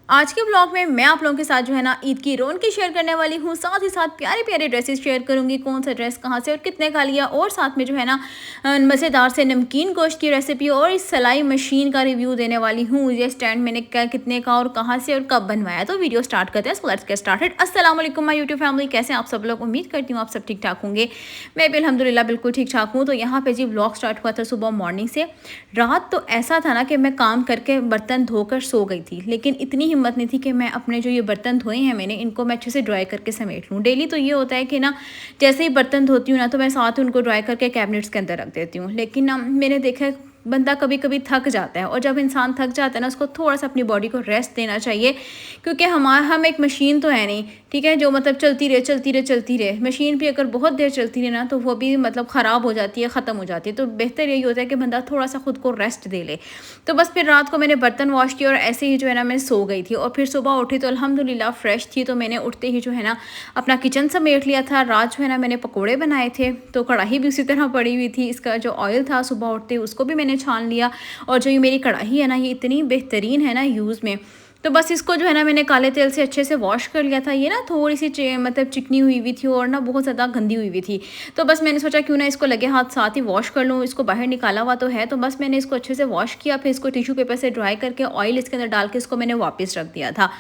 आज के ब्लॉग में मैं आप लोगों के साथ जो है ना ईद की रौनक शेयर करने वाली हूँ। साथ ही साथ प्यारे प्यारे ड्रेसेस शेयर करूंगी, कौन सा ड्रेस कहाँ से और कितने का लिया, और साथ में जो है ना मज़ेदार से नमकीन गोश्त की रेसिपी और इस सिलाई मशीन का रिव्यू देने वाली हूँ। ये स्टैंड मैंने क्या कितने का और कहाँ से और कब बनवाया। तो वीडियो स्टार्ट करते हैं। So let's get started. अस्सलाम वालेकुम माय यूट्यूब फैमिली, कैसे हैं आप सब लोग। उम्मीद करती हूँ आप सब ठीक ठाक होंगे। मैं भी अल्हम्दुलिल्लाह बिल्कुल ठीक ठाक हूँ। तो यहाँ पे जी ब्लॉग स्टार्ट हुआ था सुबह मॉर्निंग से। रात तो ऐसा था ना कि मैं काम करके बर्तन धोकर सो गई थी, लेकिन इतनी हिम्मत नहीं थी कि मैं अपने जो ये बर्तन धोए हैं मैंने इनको मैं अच्छे से ड्राई करके समेट लूँ। डेली तो ये होता है कि ना जैसे ही बर्तन धोती हूँ ना तो मैं साथ उनको ड्राई करके कैबिनेट्स के अंदर रख देती हूँ। लेकिन ना मैंने देखा है बंदा कभी कभी थक जाता है, और जब इंसान थक जाता है ना उसको थोड़ा सा अपनी बॉडी को रेस्ट देना चाहिए। क्योंकि हम एक मशीन तो है नहीं, ठीक है, जो मतलब चलती रहे चलती रहे चलती रहे। मशीन भी अगर बहुत देर चलती रहे ना तो वो भी मतलब ख़राब हो जाती है, ख़त्म हो जाती है। तो बेहतर यही होता है कि बंदा थोड़ा सा खुद को रेस्ट दे ले। तो बस फिर रात को मैंने बर्तन वॉश किया और ऐसे ही जो है ना मैं सो गई थी, और फिर सुबह उठी तो अल्हम्दुलिल्लाह फ्रेश थी। तो मैंने उठते ही जो है ना अपना किचन समेट लिया था। रात जो है ना मैंने पकोड़े बनाए थे, तो कढ़ाई भी उसी तरह पड़ी हुई थी। इसका जो ऑयल था सुबह उठते उसको भी मैंने छान लिया। और जो ये मेरी कढ़ाई है ना ये इतनी बेहतरीन है ना यूज़ में। तो बस इसको जो है ना मैंने काले तेल से अच्छे से वॉश कर लिया था। ये ना थोड़ी सी मतलब चिकनी हुई हुई थी और ना बहुत ज़्यादा गंदी हुई हुई थी। तो बस मैंने सोचा क्यों ना इसको लगे हाथ साथ ही वॉश कर लूँ। इसको बाहर निकाला हुआ तो है, तो बस मैंने इसको अच्छे से वॉश किया। फिर इसको टिश्यू पेपर से ड्राई करके ऑयल इसके अंदर डाल के इसको मैंने वापस रख दिया था।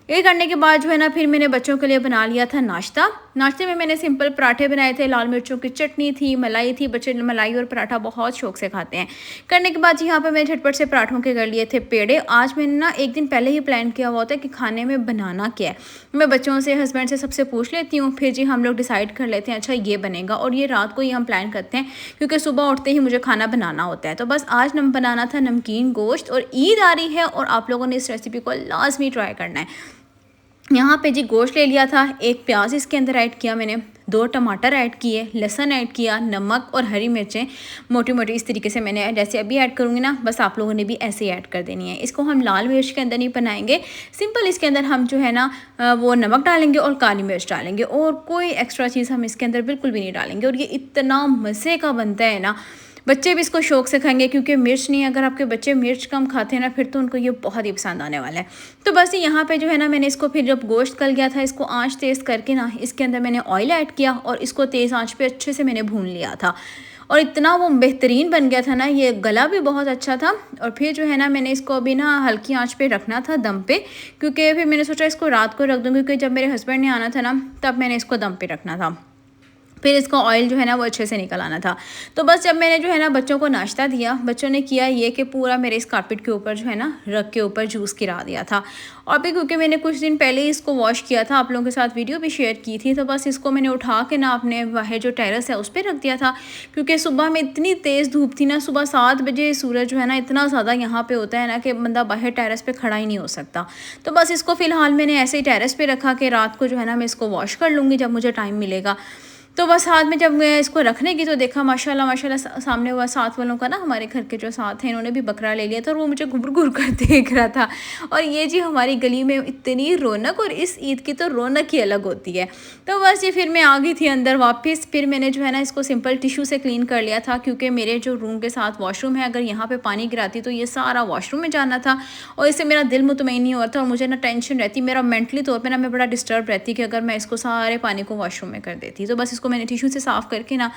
ये करने के बाद जो है ना फिर मैंने बच्चों के लिए बना लिया था नाश्ता। नाश्ते में मैंने सिंपल पराठे बनाए थे, लाल मिर्चों की चटनी थी, मलाई थी। बच्चे मलाई और पराठा बहुत शौक से खाते हैं। करने के बाद यहाँ पे मैंने झटपट से पराठों के कर लिए थे पेड़े। आज मैंने ना एक दिन पहले ही प्लान किया हुआ होता है कि खाने में बनाना क्या है। मैं बच्चों से, हस्बैंड से, सबसे पूछ लेती हूँ, फिर जी हम लोग डिसाइड कर लेते हैं अच्छा ये बनेगा। और ये रात को ही हम प्लान करते हैं क्योंकि सुबह उठते ही मुझे खाना बनाना होता है। तो बस आज बनाना था नमकीन गोश्त, और ईद आ रही है और आप लोगों ने इस रेसिपी को लाजमी ट्राई करना है। यहाँ पे जी गोश्त ले लिया था, एक प्याज इसके अंदर ऐड किया मैंने, 2 टमाटर ऐड किए, लहसुन ऐड किया, नमक और हरी मिर्चें मोटी मोटी इस तरीके से मैंने जैसे अभी ऐड करूँगी ना बस आप लोगों ने भी ऐसे ही ऐड कर देनी है। इसको हम लाल मिर्च के अंदर नहीं बनाएंगे, सिंपल इसके अंदर हम जो है ना वो नमक डालेंगे और काली मिर्च डालेंगे, और कोई एक्स्ट्रा चीज़ हम इसके अंदर बिल्कुल भी नहीं डालेंगे। और ये इतना मज़े का बनता है ना, बच्चे भी इसको शौक से खाएंगे। क्योंकि मिर्च नहीं, अगर आपके बच्चे मिर्च कम खाते हैं ना फिर तो उनको ये बहुत ही पसंद आने वाला है। तो बस यहाँ पे जो है ना मैंने इसको फिर जब गोश्त गल गया था इसको आंच तेज़ करके ना इसके अंदर मैंने ऑयल ऐड किया और इसको तेज़ आंच पे अच्छे से मैंने भून लिया था। और इतना वो बेहतरीन बन गया था ना, ये गला भी बहुत अच्छा था। और फिर जो है ना मैंने इसको अभी ना हल्की आंच पे रखना था दम पे, क्योंकि फिर मैंने सोचा इसको रात को रख दूँ, क्योंकि जब मेरे हस्बैंड ने आना था ना तब मैंने इसको दम पे रखना था। फिर इसका ऑयल जो है ना वो अच्छे से निकल आना था। तो बस जब मैंने जो है ना बच्चों को नाश्ता दिया, बच्चों ने किया ये कि पूरा मेरे इस कारपेट के ऊपर जो है ना रग के ऊपर जूस गिरा दिया था। और फिर क्योंकि मैंने कुछ दिन पहले ही इसको वॉश किया था, आप लोगों के साथ वीडियो भी शेयर की थी, तो बस इसको मैंने उठा के ना अपने बाहर जो टेरेस है उस पर रख दिया था। क्योंकि सुबह में इतनी तेज़ धूप थी ना, सुबह 7 बजे सूरज जो है ना इतना ज़्यादा यहाँ पे होता है ना कि बंदा बाहर टेरेस पे खड़ा ही नहीं हो सकता। तो बस इसको फ़िलहाल मैंने ऐसे ही टेरेस पे रखा कि रात को जो है ना मैं इसको वॉश कर लूँगी जब मुझे टाइम मिलेगा। तो बस हाथ में जब मैं इसको रखने की तो देखा माशाल्लाह माशाल्लाह सामने हुआ साथ वालों का ना, हमारे घर के जो साथ हैं इन्होंने भी बकरा ले लिया था और वो मुझे घुर घुर कर देख रहा था। और ये जी हमारी गली में इतनी रौनक, और इस ईद की तो रौनक ही अलग होती है। तो बस ये फिर मैं आ गई थी अंदर वापस। फिर मैंने जो है ना इसको सिंपल टिश्यू से क्लीन कर लिया था, क्योंकि मेरे जो रूम के साथ वॉशरूम है अगर यहाँ पर पानी गिराती तो ये सारा वॉशरूम में जाना था, और इससे मेरा दिल मुतमईन नहीं होता और मुझे ना टेंशन रहती, मेरा मेंटली तौर पर ना मैं बड़ा डिस्टर्ब रहती कि अगर मैं इसको सारे पानी को वॉशरूम में कर देती। तो बस इसको मैंने टिश्यू से साफ़ करके ना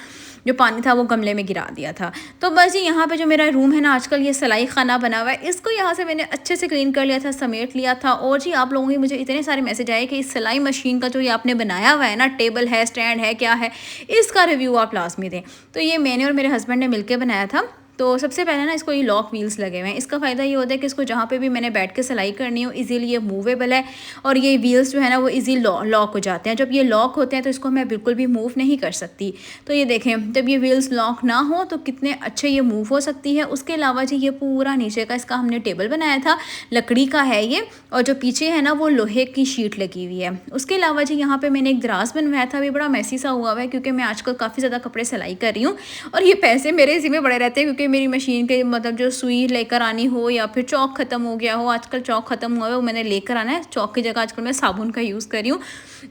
जो पानी था वो गमले में गिरा दिया था। तो बस ये यहाँ पे जो मेरा रूम है ना आजकल ये सिलाई खाना बना हुआ है, इसको यहाँ से मैंने अच्छे से क्लीन कर लिया था, समेट लिया था। और जी आप लोगों के मुझे इतने सारे मैसेज आए कि इस सिलाई मशीन का जो ये आपने बनाया हुआ है ना, टेबल है, स्टैंड है, क्या है, इसका रिव्यू आप लाजमी दें। तो ये मैंने और मेरे हस्बैंड ने मिलकर बनाया था। तो सबसे पहले ना इसको ये लॉक व्हील्स लगे हुए हैं। इसका फ़ायदा ये होता है कि इसको जहाँ पे भी मैंने बैठ के सिलाई करनी हो इजीली ये मूवेबल है, और ये व्हील्स जो है ना वो इजी लॉक हो जाते हैं। जब ये लॉक होते हैं तो इसको मैं बिल्कुल भी मूव नहीं कर सकती। तो ये देखें जब ये व्हील्स लॉक ना हो तो कितने अच्छे ये मूव हो सकती है। उसके अलावा जी ये पूरा नीचे का इसका हमने टेबल बनाया था, लकड़ी का है ये, और जो पीछे है ना वो लोहे की शीट लगी हुई है। उसके अलावा जी यहाँ पर मैंने एक दराज बनवाया था, अभी बड़ा मैसी सा हुआ है क्योंकि मैं आजकल काफ़ी ज़्यादा कपड़े सिलाई कर रही हूँ, और ये पैसे मेरे इसी में बड़े रहते हैं। क्योंकि मेरी मशीन के मतलब जो सुई लेकर आनी हो या फिर चौक ख़त्म हो गया हो, आजकल चौक ख़त्म हुआ है वो मैंने लेकर आना है। चौक की जगह आजकल मैं साबुन का यूज़ कर रही हूँ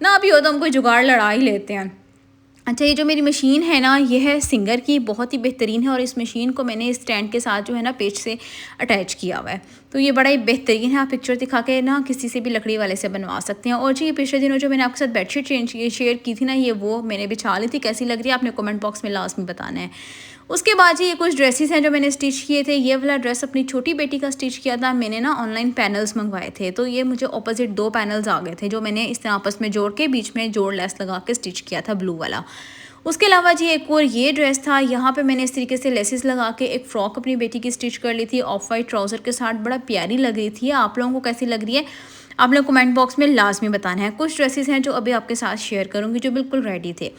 ना, अभी हो तो हम कोई जुगाड़ लड़ा ही लेते हैं। अच्छा, ये जो मेरी मशीन है ना, ये है सिंगर की, बहुत ही बेहतरीन है और इस मशीन को मैंने इस स्टैंड के साथ जो है ना पेज से अटैच किया हुआ है। तो ये बड़ा ही बेहतरीन है, आप पिक्चर दिखा के ना किसी से भी लकड़ी वाले से बनवा सकते हैं। और जी ये पिछले दिनों जो मैंने आपके साथ बेडशीट शेयर की थी ना, ये वो मैंने बिछा ली थी, कैसी लग रही है आपने कमेंट बॉक्स में लाजमी बताना है। उसके बाद जी ये कुछ ड्रेसेस हैं जो मैंने स्टिच किए थे। ये वाला ड्रेस अपनी छोटी बेटी का स्टिच किया था मैंने ना, ऑनलाइन पैनल्स मंगवाए थे। तो ये मुझे ऑपोजिट 2 पैनल्स आ गए थे जो मैंने इस तरह आपस में जोड़ के बीच में जोड़ लेस लगा के स्टिच किया था ब्लू वाला। उसके अलावा जी एक और ये ड्रेस था, यहाँ पे मैंने इस तरीके से लेसेस लगा के एक फ़्रॉक अपनी बेटी की स्टिच कर ली थी ऑफ वाइट ट्राउज़र के साथ, बड़ा प्यारी लग रही थी। आप लोगों को कैसी लग रही है आप लोग कमेंट बॉक्स में लाजमी बताना है। कुछ ड्रेसेस हैं जो अभी आपके साथ शेयर करूँगी जो बिल्कुल रेडी थे।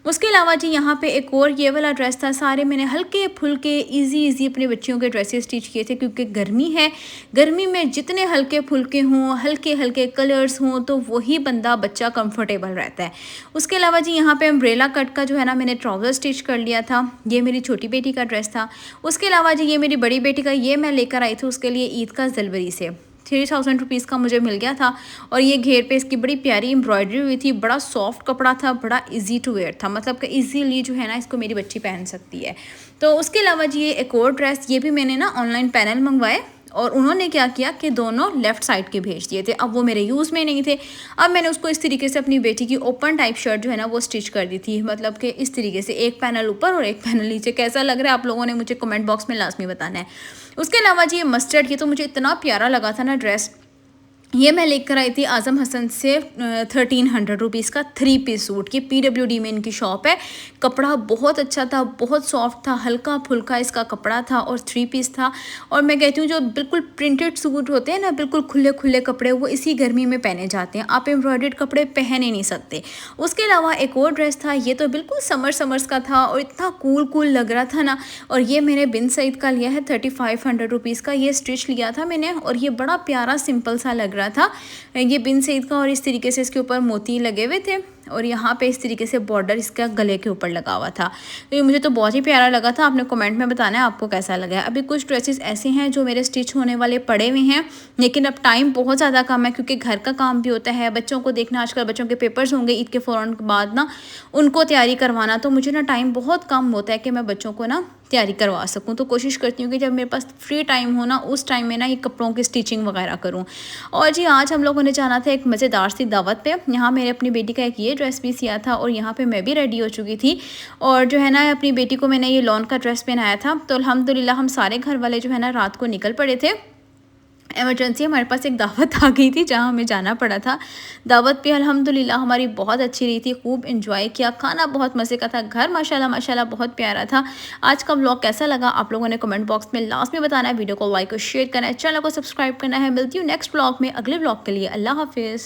उसके अलावा जी यहाँ पे एक और ये वाला ड्रेस था, सारे मैंने हल्के फुल्के इजी अपने बच्चियों के ड्रेसेस स्टिच किए थे क्योंकि गर्मी है। गर्मी में जितने हल्के फुल्के हों, हल्के हल्के कलर्स हों, तो वही बंदा बच्चा कंफर्टेबल रहता है। उसके अलावा जी यहाँ पे अम्ब्रेला कट का जो है ना मैंने ट्राउज़र स्टिच कर लिया था। ये मेरी छोटी बेटी का ड्रेस था। उसके अलावा जी ये मेरी बड़ी बेटी का, ये मैं लेकर आई थी उसके लिए ईद का ज़लवरी से। 3000 रुपीज़ का मुझे मिल गया था और ये घेर पे इसकी बड़ी प्यारी एम्ब्रॉयडरी हुई थी। बड़ा सॉफ्ट कपड़ा था, बड़ा इजी टू वेयर था, मतलब कि इजीली जो है ना इसको मेरी बच्ची पहन सकती है। तो उसके अलावा जी ये एक और ड्रेस, ये भी मैंने ना ऑनलाइन पैनल मंगवाए और उन्होंने क्या किया कि दोनों लेफ़्ट साइड के भेज दिए थे। अब वो मेरे यूज़ में नहीं थे। अब मैंने उसको इस तरीके से अपनी बेटी की ओपन टाइप शर्ट जो है ना वो स्टिच कर दी थी, मतलब कि इस तरीके से एक पैनल ऊपर और एक पैनल नीचे। कैसा लग रहा है आप लोगों ने मुझे कमेंट बॉक्स में लाजमी बताना है। उसके अलावा जी ये मस्टर्ड, ये तो मुझे इतना प्यारा लगा था ना ड्रेस, ये मैं लेकर आई थी आज़म हसन से 1300 रुपीज़ का 3 पीस सूट। ये PWD में इनकी शॉप है। कपड़ा बहुत अच्छा था, बहुत सॉफ्ट था, हल्का फुल्का इसका कपड़ा था और 3 पीस था। और मैं कहती हूँ जो बिल्कुल प्रिंटेड सूट होते हैं ना, बिल्कुल खुले खुले कपड़े, वो इसी गर्मी में पहने जाते हैं, आप एम्ब्रॉयडर्ड कपड़े पहन ही नहीं सकते। उसके अलावा एक और ड्रेस था, ये तो बिल्कुल समर्स का था और इतना कूल लग रहा था ना। और ये मैंने बिन सईद का लिया है 3500 रुपीज़ का। ये स्टिच लिया था मैंने और ये बड़ा प्यारा सिंपल सा लग रहा था। ये बिन सईद का और इस तरीके से इसके ऊपर मोती लगे हुए थे और यहाँ पे इस तरीके से बॉर्डर इसका गले के ऊपर लगा हुआ था। तो ये मुझे तो बहुत ही प्यारा लगा था। आपने कमेंट में बताना है आपको कैसा लगा है। अभी कुछ ड्रेसेस ऐसे हैं जो मेरे स्टिच होने वाले पड़े हुए हैं, लेकिन अब टाइम बहुत ज़्यादा कम है क्योंकि घर का काम भी होता है, बच्चों को देखना, आजकल बच्चों के पेपर्स होंगे ईद के फ़ौरन बाद ना, उनको तैयारी करवाना, तो मुझे ना टाइम बहुत कम होता है कि मैं बच्चों को ना तैयारी करवा सकूं। तो कोशिश करती हूँ कि जब मेरे पास फ्री टाइम हो ना, उस टाइम में ना ये कपड़ों की स्टिचिंग वगैरह करूँ। और जी आज हम लोगों ने जाना था एक मज़ेदार सी दावत पे। यहाँ मैंने अपनी बेटी का एक ये ड्रेस भी सिया था और यहाँ पे मैं भी रेडी हो चुकी थी और जो है ना अपनी बेटी को मैंने ये लॉन का ड्रेस पहनाया था। तो अल्हम्दुलिल्लाह हम सारे घर वाले जो है ना रात को निकल पड़े थे। इमरजेंसी हमारे पास एक दावत आ गई थी जहाँ हमें जाना पड़ा था। दावत पे अल्हम्दुलिल्लाह हमारी बहुत अच्छी रही थी, खूब एंजॉय किया, खाना बहुत मज़े का था, घर माशाल्लाह बहुत प्यारा था। आज का व्लॉग कैसा लगा आप लोगों ने कमेंट बॉक्स में लास्ट में बताना है। वीडियो को लाइक और शेयर करना है, चैनल को सब्सक्राइब करना है। मिलती हूँ नेक्स्ट व्लॉग में अगले व्लॉग के लिए। अल्लाह हाफिज़।